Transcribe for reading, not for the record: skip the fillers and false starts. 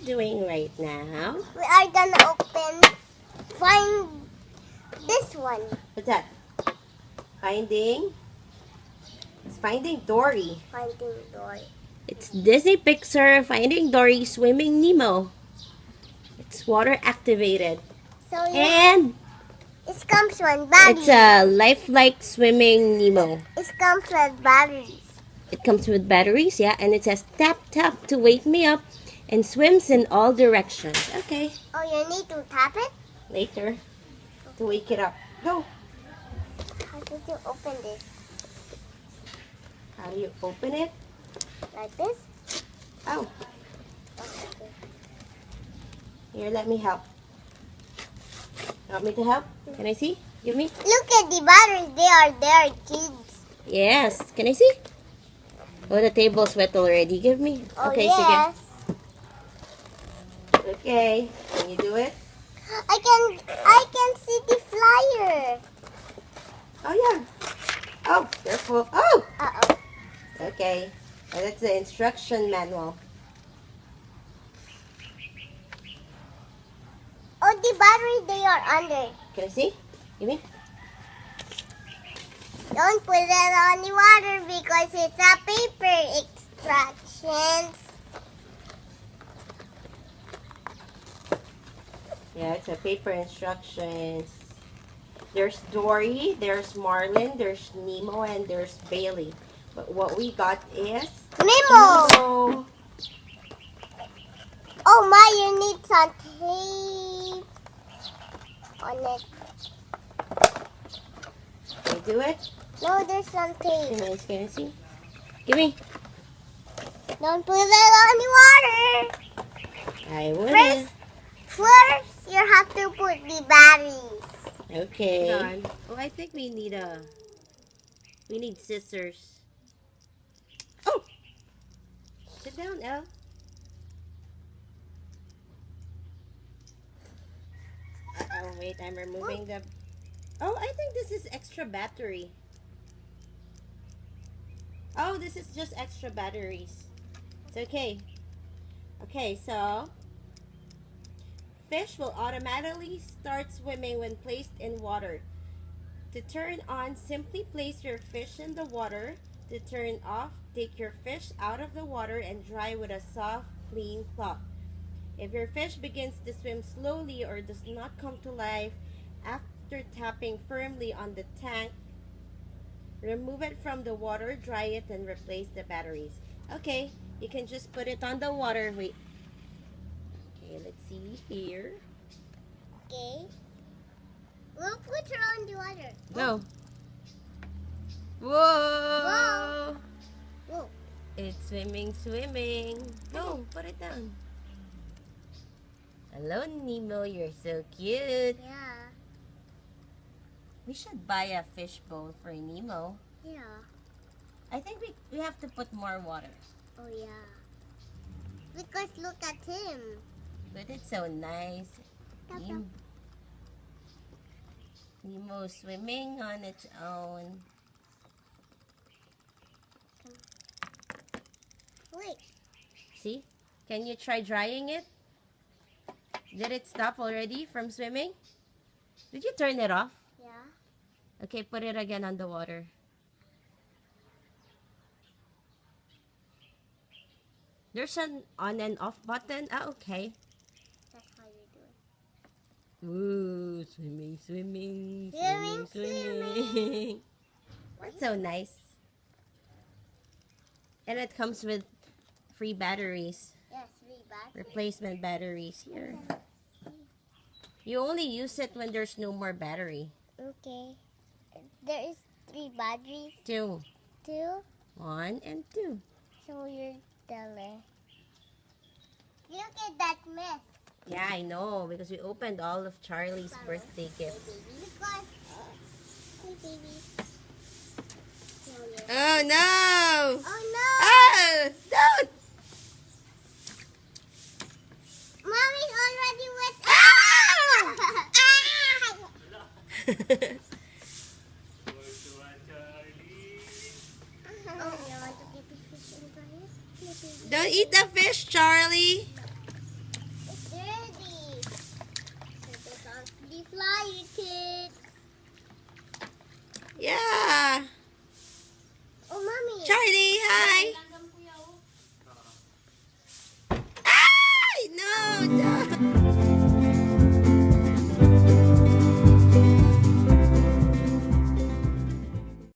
doing right now? We are gonna find this one. What's that? It's Finding Dory. Finding Dory. It's Disney Pixar Finding Dory Swimming Nemo. It's water activated. So And it comes with batteries. it's a lifelike swimming Nemo. It comes with batteries. It comes with batteries, yeah, and it says tap tap to wake me up and swims in all directions. Okay. Oh, you need to tap it? Later to wake it up. Go. How did you open this? How do you open it? Like this? Oh, Okay. here, let me help. You want me to help? Can I see? Give me. Look at the batteries. They are there, kids. Yes. Can I see? Oh, the table's wet already. Give me. Oh, Okay, yes. sige. Okay. Can you do it? I can see the flyer. Oh, yeah. Oh, careful. Oh! Uh-oh. Okay. Oh, that's the instruction manual. Oh, the batteries, they are under. Can I see? Give me. Don't put it on the water because it's a paper extractions. Yeah, it's a paper instructions. There's Dory, there's Marlin, there's Nemo, and there's Bailey. But what we got is Nemo! Nemo. Oh my, you need some tape on it. Can you do it? No, there's some tape. Can I see? Give me. Don't put it on the water. I will. First, you have to put the batteries. Okay. Oh, I think we need scissors. Oh! Sit down, Elle. Uh-oh, wait, I'm removing the... Oh, I think this is extra battery. Oh, this is just extra batteries. It's okay. Okay, so... Fish will automatically start swimming when placed in water. To turn on, simply place your fish in the water. To turn off, take your fish out of the water and dry with a soft, clean cloth. If your fish begins to swim slowly or does not come to life after tapping firmly on the tank, remove it from the water, dry it, and replace the batteries. Okay, you can just put it on the water. Wait. Okay, let's see here. Okay. We'll put her on the water. Go. Whoa! Whoa. It's swimming, swimming. Go, put it down. Hello, Nemo. You're so cute. Yeah. We should buy a fish bowl for Nemo. Yeah. I think we have to put more water. Oh, yeah. Because look at him. But it's so nice. Nemo swimming on its own. Wait. See? Can you try drying it? Did it stop already from swimming? Did you turn it off? Yeah. Okay, put it again on the water. There's an on and off button. Ah, okay. That's how you do it. Ooh, swimming, swimming, Swimming, swimming. That's so nice. And it comes with free batteries. Yes, Replacement batteries here. You only use it when there's no more battery. Okay. There is 3 batteries. 2. 2. 1 and 2. So you're telling. Look at that mess. Yeah, I know, because we opened all of Charlie's birthday gifts. Because, hey baby. Oh no! Oh no! Oh, don't! Mommy's already wet. Oh, you want to keep the fish in the Don't eat the fish, Charlie. Fly, kids. Yeah.